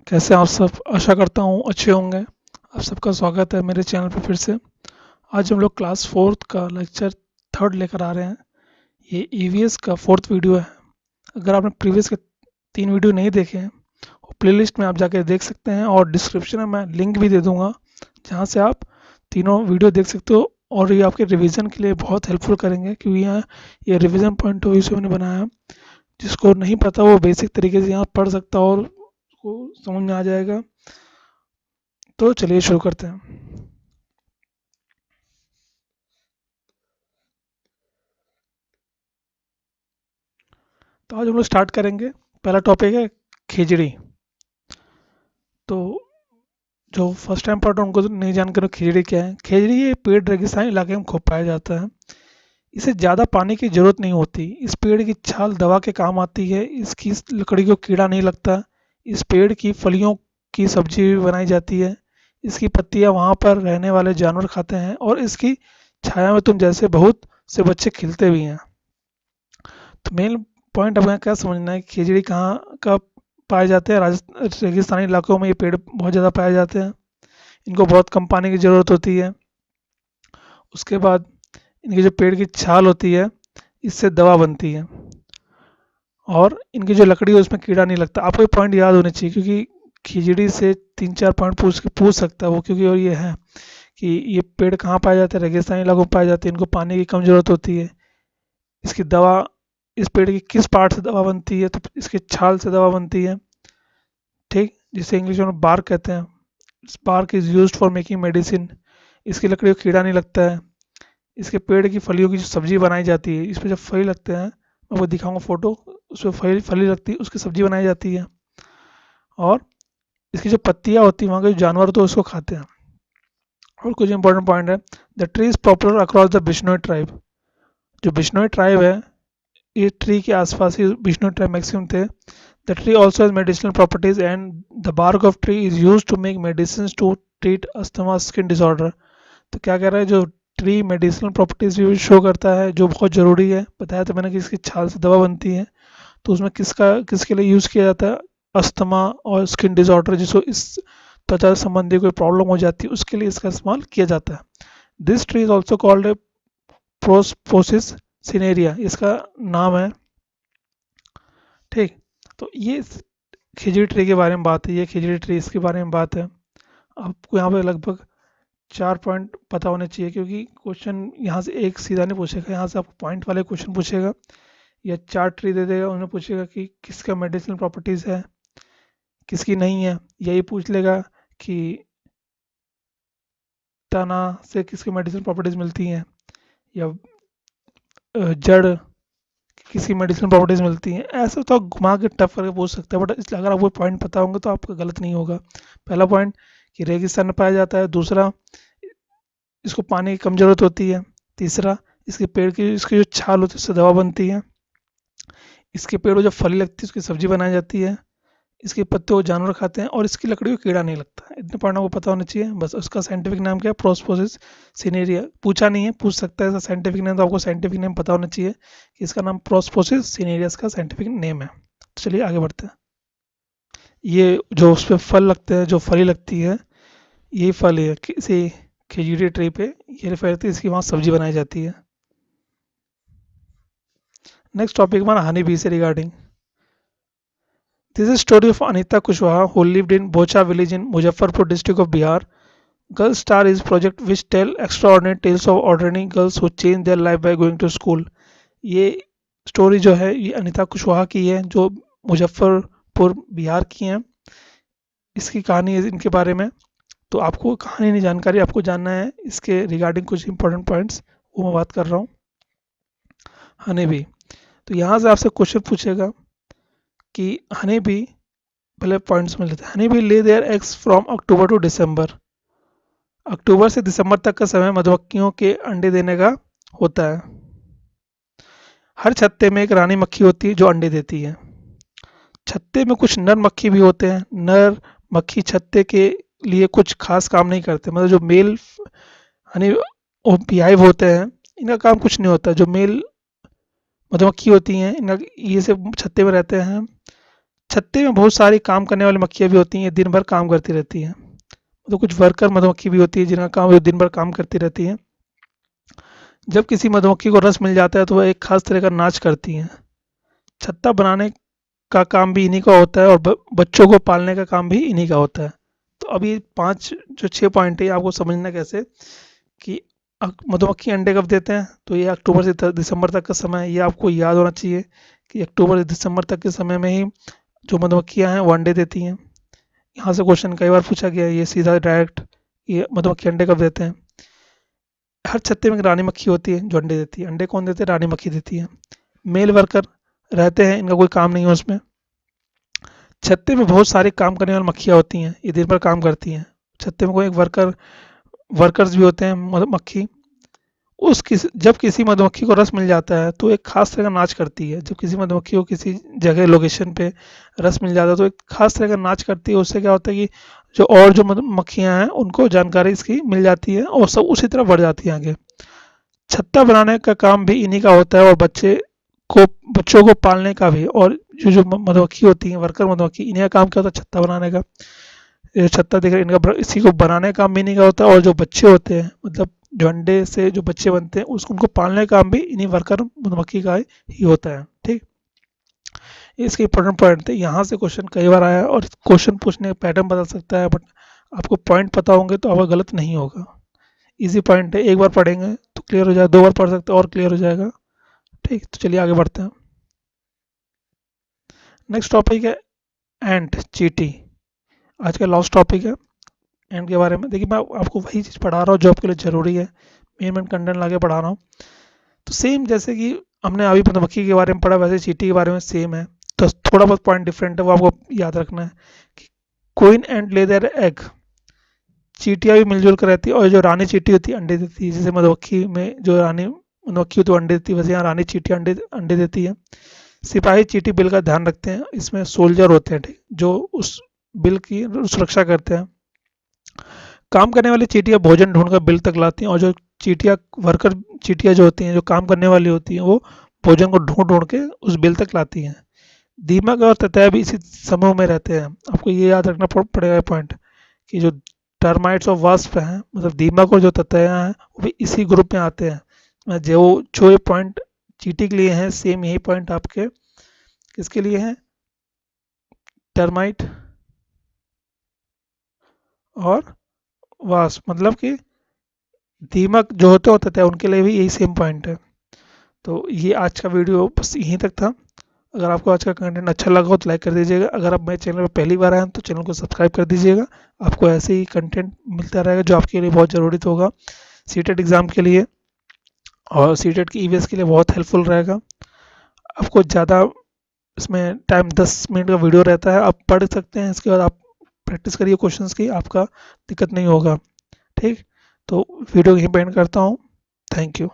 कैसे हैं आप सब। आशा करता हूँ अच्छे होंगे। आप सबका स्वागत है मेरे चैनल पर फिर से। आज हम लोग क्लास फोर्थ का लेक्चर थर्ड लेकर आ रहे हैं। ये ईवीएस का फोर्थ वीडियो है। अगर आपने प्रीवियस के 3 वीडियो नहीं देखे हैं वो प्लेलिस्ट में आप जाकर देख सकते हैं, और डिस्क्रिप्शन में मैं लिंक भी दे दूँगा जहाँ से आप तीनों वीडियो देख सकते हो। और ये आपके रिवीजन के लिए बहुत हेल्पफुल करेंगे, क्योंकि यहाँ ये रिवीजन पॉइंट ऑफ व्यू से मैंने बनाया है। जिसको नहीं पता वो बेसिक तरीके से यहाँ पढ़ सकता है और उसको समझ में आ जाएगा। तो चलिए शुरू करते हैं। तो आज हम लोग स्टार्ट करेंगे। पहला टॉपिक है खिचड़ी। तो जो फर्स्ट टाइम पढ़ रहे हैं उनको तो नहीं जानकर खिचड़ी क्या है। खिचड़ी ये पेड़ रेगिस्तानी इलाके में खूब पाया जाता है। इसे ज़्यादा पानी की ज़रूरत नहीं होती। इस पेड़ की छाल दवा के काम आती है। इसकी लकड़ी को कीड़ा नहीं लगता। इस पेड़ की फलियों की सब्जी भी बनाई जाती है। इसकी पत्तियां वहाँ पर रहने वाले जानवर खाते हैं, और इसकी छाया में तुम जैसे बहुत से बच्चे खिलते भी हैं। तो मेन पॉइंट हमें क्या समझना है, खिचड़ी कहाँ का पाए जाते हैं। राजस्थान रेगिस्तानी इलाकों में ये पेड़ बहुत ज़्यादा पाए जाते हैं। इनको बहुत कम पानी की ज़रूरत होती है। उसके बाद इनकी जो पेड़ की छाल होती है इससे दवा बनती है, और इनकी जो लकड़ी है उसमें कीड़ा नहीं लगता। आपको ये पॉइंट याद होने चाहिए, क्योंकि खिचड़ी से 3-4 पॉइंट पूछ सकता है वो। क्योंकि और ये है कि ये पेड़ कहाँ पाए जाते हैं, रेगिस्तानी इलाकों में पाए जाते हैं। इनको पानी की कम ज़रूरत होती है। इसकी दवा, इस पेड़ की किस पार्ट से दवा बनती है, तो इसके छाल से दवा बनती है। ठीक, जिसे इंग्लिश में बार्क कहते हैं। Bark is use for making medicine. इसकी लकड़ी को कीड़ा नहीं लगता है। इसके पेड़ की फलियों की जो सब्जी बनाई जाती है, इस पर जब फली लगते हैं, मैं वो दिखाऊंगा फोटो, उसमें फली फली लगती है, उसकी सब्जी बनाई जाती है। और इसकी जो पत्तियां होती हैं वहाँ के जो जानवर तो उसको खाते हैं। और कुछ इंपॉर्टेंट पॉइंट है। The tree is popular across the Bishnoi tribe. जो बिश्नोई ट्राइब है, ये ट्री के आसपास ही बिश्नोई ट्राइब मैक्सिमम थे। The tree also has medicinal properties, and the bark of tree is used to make medicines to treat asthma, skin disorder. तो क्या कह रहा है, जो ट्री मेडिसिनल प्रॉपर्टीज भी शो करता है, जो बहुत ज़रूरी है। बताया तो मैंने कि इसकी छाल से दवा बनती है। तो उसमें किसके लिए यूज़ किया जाता है, अस्थमा और स्किन डिसऑर्डर, जिसको इस त्वचा से संबंधी कोई प्रॉब्लम हो जाती है उसके लिए इसका इस्तेमाल किया जाता है। This tree is also called prosopis cineraria, इसका नाम है। ठीक, तो ये खिचड़ी ट्री के बारे में बात है। ये खिचड़ी ट्री इसके बारे में बात है। आपको यहाँ पे लगभग 4 पॉइंट पता होने चाहिए, क्योंकि क्वेश्चन यहाँ से एक सीधा नहीं पूछेगा, यहाँ से आपको पॉइंट वाले क्वेश्चन पूछेगा, या 4 ट्री दे देगा, उन्हें पूछेगा कि किसका मेडिसिनल प्रॉपर्टीज़ है, किसकी नहीं है। यही पूछ लेगा कि तना से किसकी मेडिसिनल प्रॉपर्टीज़ मिलती हैं, या जड़ किसकी मेडिसिनल प्रॉपर्टीज़ मिलती हैं। ऐसा तो आप घुमा के टफ करके पूछ सकते हैं, बट इसलिए अगर आपको पॉइंट पता होंगे तो आपका गलत नहीं होगा। पहला पॉइंट कि रेगिस्तान में पाया जाता है। दूसरा, इसको पानी की कम ज़रूरत होती है। तीसरा, इसकी जो छाल होती है उससे दवा बनती है। इसके पेड़ को जब फली लगती है उसकी सब्जी बनाई जाती है। इसके पत्ते को जानवर खाते हैं, और इसकी लकड़ी को कीड़ा नहीं लगता। इतने पॉइंट आपको पता होना चाहिए बस। उसका साइंटिफिक नाम क्या है, प्रोस्पोसिस सिनेरिया। पूछा नहीं है, पूछ सकता है इसका साइंटिफिक नेम, तो आपको साइंटिफिक नेम पता होना चाहिए कि इसका नाम प्रोस्पोसिस सिनेरिया इसका साइंटिफिक नेम है। तो चलिए आगे बढ़ते हैं। ये जो उस पर फल लगते हैं, जो फली लगती है, यही फल है किसी खजूरी ट्री पे, ये रेफर करती है, इसकी वहाँ सब्जी बनाई जाती है। नेक्स्ट टॉपिक हमारा हनी बी से regarding. This is story of Anita Kushwaha who lived in बोचा village in Muzaffarpur district of Bihar. Girl Star is project which tell extraordinary tales of ordinary girls who change their life by going to school. ये story जो है ये अनीता कुशवाहा की है, जो मुजफ्फरपुर बिहार की हैं। इसकी कहानी है इनके बारे में। तो आपको कहानी नहीं जानकारी, आपको जानना है इसके रिगार्डिंग कुछ इंपॉर्टेंट पॉइंट्स, वो मैं बात कर रहा हूँ। हनी बी, तो यहाँ से आपसे क्वेश्चन पूछेगा कि हनी बी, पहले पॉइंट्स में लेते हैं। Honey bee lay their eggs from October to December. अक्टूबर से दिसंबर तक का समय मधुमक्खियों के अंडे देने का होता है। हर छत्ते में एक रानी मक्खी होती है जो अंडे देती है। छत्ते में कुछ नर मक्खी भी होते हैं। नर मक्खी छत्ते के लिए कुछ खास काम नहीं करते। मतलब जो मेल हनी बिहाइव होते हैं, इनका काम कुछ नहीं होता। जो मेल मधुमक्खी होती हैं, इनका ये सब छत्ते में रहते हैं, छत्ते में बहुत सारी काम करने वाली मक्खियाँ भी होती हैं, दिन भर काम करती रहती हैं। तो कुछ वर्कर मधुमक्खी भी होती है जिनका काम वो दिन भर काम करती रहती हैं। जब किसी मधुमक्खी को रस मिल जाता है तो वह एक खास तरह का नाच करती हैं। छत्ता बनाने का काम भी इन्हीं का होता है और बच्चों को पालने का काम भी इन्हीं का होता है। तो अभी 5 जो 6 पॉइंट है आपको समझना कैसे कि मधुमक्खी अंडे कब देते हैं, तो ये अक्टूबर से दिसंबर तक का समय है। ये आपको याद होना चाहिए कि अक्टूबर से दिसंबर तक के समय में ही जो मधुमक्खियां हैं वो अंडे देती हैं। यहाँ से क्वेश्चन कई बार पूछा गया है, ये सीधा डायरेक्ट, ये मधुमक्खी अंडे कब देते हैं। हर छत्ते में एक रानी मक्खी होती है जो अंडे देती है। अंडे कौन देते हैं, रानी मक्खी देती है। मेल वर्कर रहते हैं, इनका कोई काम नहीं है उसमें। छत्ते में बहुत सारे काम करने वाली मक्खियाँ होती हैं, ये दिन भर काम करती हैं। छत्ते में कोई एक वर्कर्स भी होते हैं मक्खी। जब किसी मधुमक्खी को रस मिल जाता है तो एक खास तरह का नाच करती है। जब किसी मधुमक्खी को किसी जगह लोकेशन पे रस मिल जाता है तो एक खास तरह का नाच करती है। उससे क्या होता है कि जो और जो मधुमक्खियाँ हैं उनको जानकारी इसकी मिल जाती है और सब उसी तरह बढ़ जाती है आगे। छत्ता बनाने का काम भी इन्हीं का होता है और को बच्चों को पालने का भी। और जो मधुमक्खी होती है वर्कर मधुमक्खी, इन्हीं का काम क्या होता है, छत्ता बनाने का। ये छत्ता देख रहे हैं, इनका इसी को बनाने का काम भी इन्हीं का होता है। और जो बच्चे होते हैं, मतलब जो अंडे से जो बच्चे बनते हैं उसको उनको पालने का काम भी इन्हीं वर्कर मधुमक्खी का ही होता है। ठीक, ये इसके इंपॉर्टेंट पॉइंट थे। यहाँ से क्वेश्चन कई बार आया है और क्वेश्चन पूछने का पैटर्न बदल सकता है, बट आपको पॉइंट पता होंगे तो आपका गलत नहीं होगा। इजी पॉइंट है, एक बार पढ़ेंगे तो क्लियर हो जाएगा, 2 बार पढ़ सकते हैं और क्लियर हो जाएगा। ठीक, तो चलिए आगे बढ़ते हैं। नेक्स्ट टॉपिक है एंट, चींटी। आज का लास्ट टॉपिक है एंट के बारे में। देखिए मैं आपको वही चीज़ पढ़ा रहा हूँ जो आपके लिए ज़रूरी है, मेन कंटेंट ला के पढ़ा रहा हूँ। तो सेम जैसे कि हमने अभी मधुमक्खी के बारे में पढ़ा, वैसे चींटी के बारे में सेम है। तो थोड़ा बहुत पॉइंट डिफरेंट है, वो आपको याद रखना है कि queen and lay their egg. चींटियाँ भी मिलजुल कर रहती है और जो रानी चींटी होती है अंडे देती है। जैसे मधुमक्खी में जो रानी मधुमक्खी होती है अंडे देती है, वैसे यहाँ रानी चींटी अंडे अंडे देती है। सिपाही चींटी बिल का ध्यान रखते हैं, इसमें सोल्जर होते हैं, ठीक, जो उस बिल की सुरक्षा करते हैं। काम करने वाली चींटियां भोजन ढूंढकर बिल तक लाती हैं और जो चींटियां वर्कर चींटियां जो होती हैं, जो काम करने वाली होती हैं, वो भोजन को ढूंढ ढूंढ के उस बिल तक लाती हैं। दीमक और ततैया भी इसी समूह में रहते हैं। आपको ये याद रखना पड़ेगा पॉइंट कि जो टर्माइट्स और वास्प हैं, मतलब दीमक और जो ततैया हैं, वो भी इसी ग्रुप में आते हैं। जो ये पॉइंट चींटी के लिए हैं, सेम यही पॉइंट आपके किसके लिए हैं, टर्माइट और वास्प, मतलब कि दीमक जो होते हैं उनके लिए भी यही सेम पॉइंट है। तो ये आज का वीडियो बस यहीं तक था। अगर आपको आज का कंटेंट अच्छा लगा हो तो लाइक कर दीजिएगा। अगर आप मेरे चैनल पर पहली बार आए हैं तो चैनल को सब्सक्राइब कर दीजिएगा। आपको ऐसे ही कंटेंट मिलता रहेगा जो आपके लिए बहुत ज़रूरी होगा सीटेट एग्ज़ाम के लिए, और सीटेट की ईवीएस के लिए बहुत हेल्पफुल रहेगा। आपको ज़्यादा इसमें टाइम 10 मिनट का वीडियो रहता है, आप पढ़ सकते हैं, इसके बाद आप प्रैक्टिस करिए क्वेश्चंस की, आपका दिक्कत नहीं होगा। ठीक, तो वीडियो यहीं पे एंड करता हूँ। Thank you.